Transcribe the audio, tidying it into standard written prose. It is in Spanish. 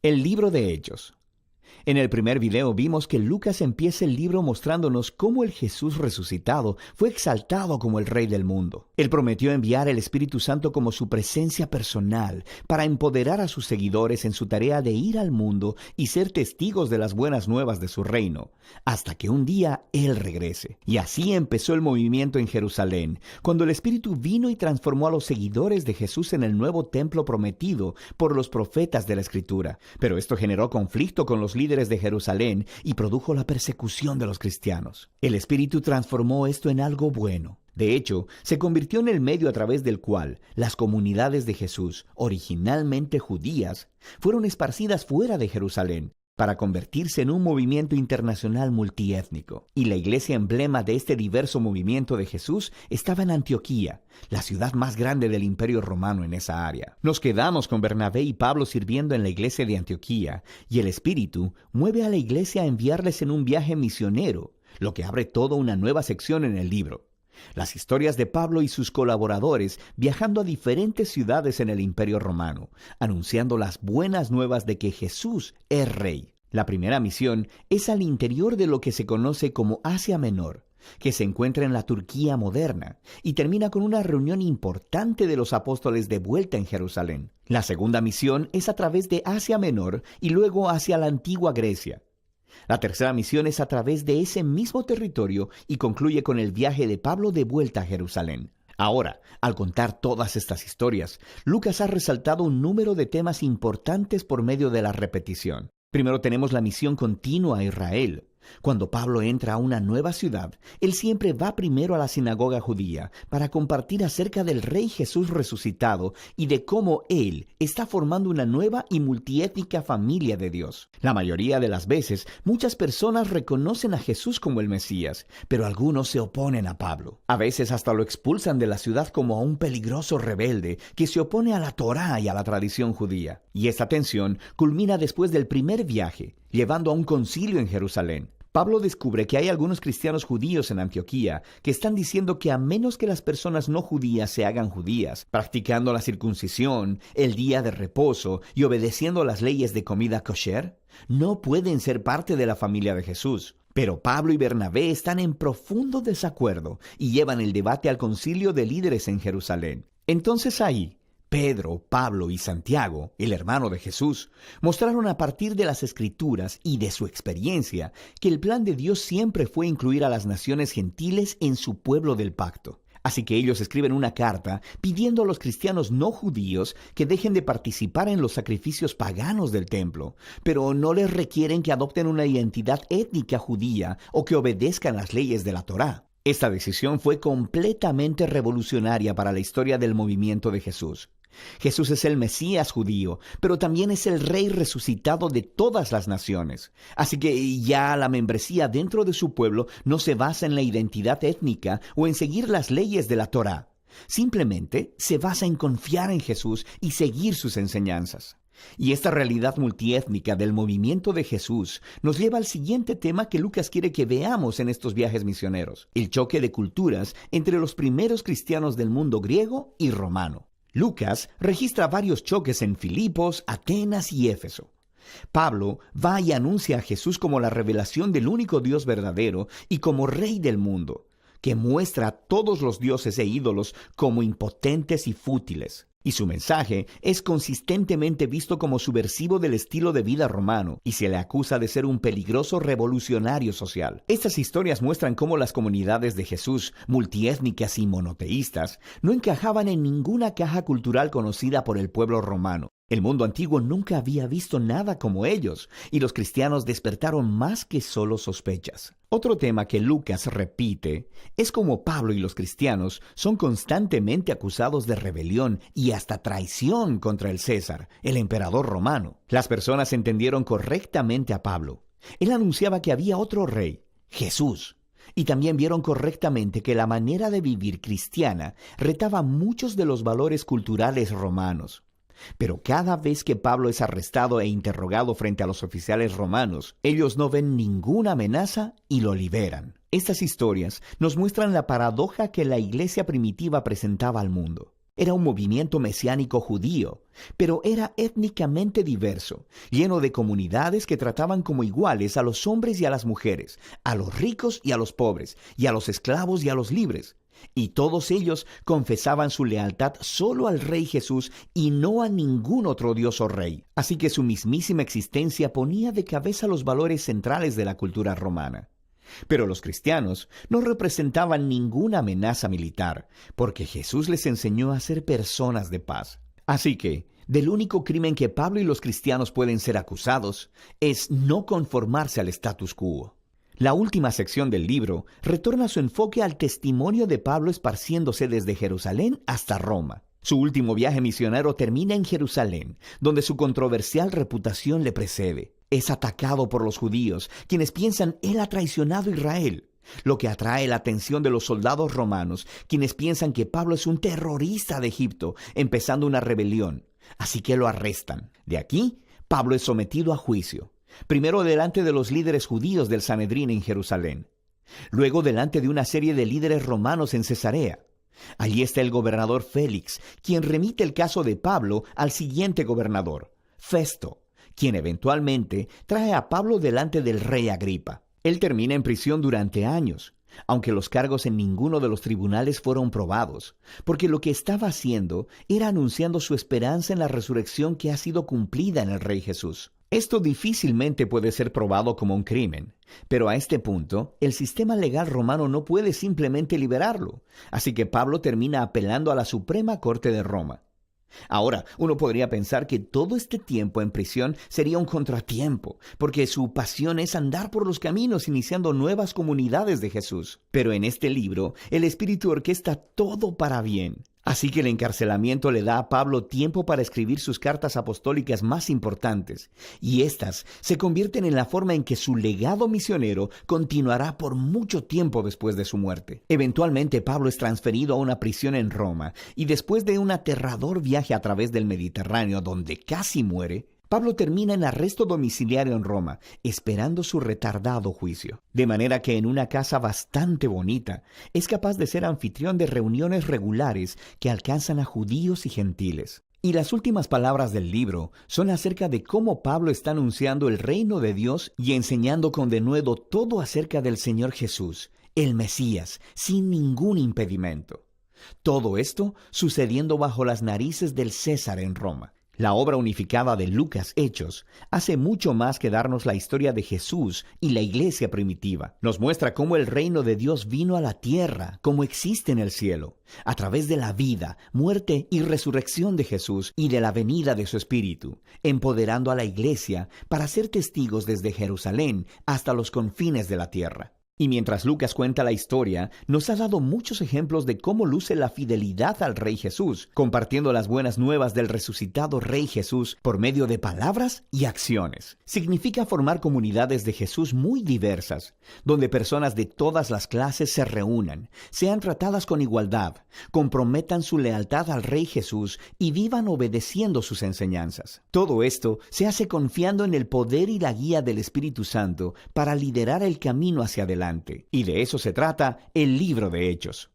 El libro de Hechos. En el primer video vimos que Lucas empieza el libro mostrándonos cómo el Jesús resucitado fue exaltado como el Rey del mundo. Él prometió enviar el Espíritu Santo como su presencia personal para empoderar a sus seguidores en su tarea de ir al mundo y ser testigos de las buenas nuevas de su reino, hasta que un día Él regrese. Y así empezó el movimiento en Jerusalén, cuando el Espíritu vino y transformó a los seguidores de Jesús en el nuevo templo prometido por los profetas de la Escritura. Pero esto generó conflicto con los líderes de Jerusalén y produjo la persecución de los cristianos. El Espíritu transformó esto en algo bueno. De hecho, se convirtió en el medio a través del cual las comunidades de Jesús, originalmente judías, fueron esparcidas fuera de Jerusalén para convertirse en un movimiento internacional multiétnico. Y la iglesia emblema de este diverso movimiento de Jesús estaba en Antioquía, la ciudad más grande del Imperio Romano en esa área. Nos quedamos con Bernabé y Pablo sirviendo en la iglesia de Antioquía, y el Espíritu mueve a la iglesia a enviarles en un viaje misionero, lo que abre toda una nueva sección en el libro. Las historias de Pablo y sus colaboradores viajando a diferentes ciudades en el Imperio Romano, anunciando las buenas nuevas de que Jesús es Rey. La primera misión es al interior de lo que se conoce como Asia Menor, que se encuentra en la Turquía moderna, y termina con una reunión importante de los apóstoles de vuelta en Jerusalén. La segunda misión es a través de Asia Menor y luego hacia la antigua Grecia. La tercera misión es a través de ese mismo territorio y concluye con el viaje de Pablo de vuelta a Jerusalén. Ahora, al contar todas estas historias, Lucas ha resaltado un número de temas importantes por medio de la repetición. Primero tenemos la misión continua a Israel. Cuando Pablo entra a una nueva ciudad, él siempre va primero a la sinagoga judía para compartir acerca del Rey Jesús resucitado y de cómo él está formando una nueva y multiétnica familia de Dios. La mayoría de las veces, muchas personas reconocen a Jesús como el Mesías, pero algunos se oponen a Pablo. A veces hasta lo expulsan de la ciudad como a un peligroso rebelde que se opone a la Torá y a la tradición judía. Y esta tensión culmina después del primer viaje, llevando a un concilio en Jerusalén. Pablo descubre que hay algunos cristianos judíos en Antioquía que están diciendo que a menos que las personas no judías se hagan judías, practicando la circuncisión, el día de reposo y obedeciendo las leyes de comida kosher, no pueden ser parte de la familia de Jesús. Pero Pablo y Bernabé están en profundo desacuerdo y llevan el debate al concilio de líderes en Jerusalén. Entonces ahí, Pedro, Pablo y Santiago, el hermano de Jesús, mostraron a partir de las Escrituras y de su experiencia que el plan de Dios siempre fue incluir a las naciones gentiles en su pueblo del pacto. Así que ellos escriben una carta pidiendo a los cristianos no judíos que dejen de participar en los sacrificios paganos del templo, pero no les requieren que adopten una identidad étnica judía o que obedezcan las leyes de la Torá. Esta decisión fue completamente revolucionaria para la historia del movimiento de Jesús. Jesús es el Mesías judío, pero también es el Rey resucitado de todas las naciones. Así que ya la membresía dentro de su pueblo no se basa en la identidad étnica o en seguir las leyes de la Torá. Simplemente se basa en confiar en Jesús y seguir sus enseñanzas. Y esta realidad multiétnica del movimiento de Jesús nos lleva al siguiente tema que Lucas quiere que veamos en estos viajes misioneros: el choque de culturas entre los primeros cristianos del mundo griego y romano. Lucas registra varios choques en Filipos, Atenas y Éfeso. Pablo va y anuncia a Jesús como la revelación del único Dios verdadero y como Rey del mundo, que muestra a todos los dioses e ídolos como impotentes y fútiles. Y su mensaje es consistentemente visto como subversivo del estilo de vida romano y se le acusa de ser un peligroso revolucionario social. Estas historias muestran cómo las comunidades de Jesús, multiétnicas y monoteístas, no encajaban en ninguna caja cultural conocida por el pueblo romano. El mundo antiguo nunca había visto nada como ellos, y los cristianos despertaron más que solo sospechas. Otro tema que Lucas repite es cómo Pablo y los cristianos son constantemente acusados de rebelión y hasta traición contra el César, el emperador romano. Las personas entendieron correctamente a Pablo. Él anunciaba que había otro rey, Jesús. Y también vieron correctamente que la manera de vivir cristiana retaba muchos de los valores culturales romanos. Pero cada vez que Pablo es arrestado e interrogado frente a los oficiales romanos, ellos no ven ninguna amenaza y lo liberan. Estas historias nos muestran la paradoja que la iglesia primitiva presentaba al mundo. Era un movimiento mesiánico judío, pero era étnicamente diverso, lleno de comunidades que trataban como iguales a los hombres y a las mujeres, a los ricos y a los pobres, y a los esclavos y a los libres. Y todos ellos confesaban su lealtad solo al Rey Jesús y no a ningún otro dios o rey. Así que su mismísima existencia ponía de cabeza los valores centrales de la cultura romana. Pero los cristianos no representaban ninguna amenaza militar, porque Jesús les enseñó a ser personas de paz. Así que, del único crimen que Pablo y los cristianos pueden ser acusados es no conformarse al status quo. La última sección del libro retorna su enfoque al testimonio de Pablo esparciéndose desde Jerusalén hasta Roma. Su último viaje misionero termina en Jerusalén, donde su controversial reputación le precede. Es atacado por los judíos, quienes piensan él ha traicionado a Israel, lo que atrae la atención de los soldados romanos, quienes piensan que Pablo es un terrorista de Egipto, empezando una rebelión. Así que lo arrestan. De aquí, Pablo es sometido a juicio. Primero delante de los líderes judíos del Sanedrín en Jerusalén. Luego delante de una serie de líderes romanos en Cesarea. Allí está el gobernador Félix, quien remite el caso de Pablo al siguiente gobernador, Festo, quien eventualmente trae a Pablo delante del rey Agripa. Él termina en prisión durante años, aunque los cargos en ninguno de los tribunales fueron probados, porque lo que estaba haciendo era anunciando su esperanza en la resurrección que ha sido cumplida en el Rey Jesús. Esto difícilmente puede ser probado como un crimen, pero a este punto, el sistema legal romano no puede simplemente liberarlo, así que Pablo termina apelando a la Suprema Corte de Roma. Ahora, uno podría pensar que todo este tiempo en prisión sería un contratiempo, porque su pasión es andar por los caminos iniciando nuevas comunidades de Jesús. Pero en este libro, el Espíritu orquesta todo para bien. Así que el encarcelamiento le da a Pablo tiempo para escribir sus cartas apostólicas más importantes, y éstas se convierten en la forma en que su legado misionero continuará por mucho tiempo después de su muerte. Eventualmente Pablo es transferido a una prisión en Roma, y después de un aterrador viaje a través del Mediterráneo donde casi muere, Pablo termina en arresto domiciliario en Roma, esperando su retardado juicio. De manera que en una casa bastante bonita, es capaz de ser anfitrión de reuniones regulares que alcanzan a judíos y gentiles. Y las últimas palabras del libro son acerca de cómo Pablo está anunciando el reino de Dios y enseñando con denuedo todo acerca del Señor Jesús, el Mesías, sin ningún impedimento. Todo esto sucediendo bajo las narices del César en Roma. La obra unificada de Lucas Hechos hace mucho más que darnos la historia de Jesús y la iglesia primitiva. Nos muestra cómo el reino de Dios vino a la tierra, como existe en el cielo, a través de la vida, muerte y resurrección de Jesús y de la venida de su Espíritu, empoderando a la iglesia para ser testigos desde Jerusalén hasta los confines de la tierra. Y mientras Lucas cuenta la historia, nos ha dado muchos ejemplos de cómo luce la fidelidad al Rey Jesús, compartiendo las buenas nuevas del resucitado Rey Jesús por medio de palabras y acciones. Significa formar comunidades de Jesús muy diversas, donde personas de todas las clases se reúnan, sean tratadas con igualdad, comprometan su lealtad al Rey Jesús y vivan obedeciendo sus enseñanzas. Todo esto se hace confiando en el poder y la guía del Espíritu Santo para liderar el camino hacia adelante. Y de eso se trata el libro de Hechos.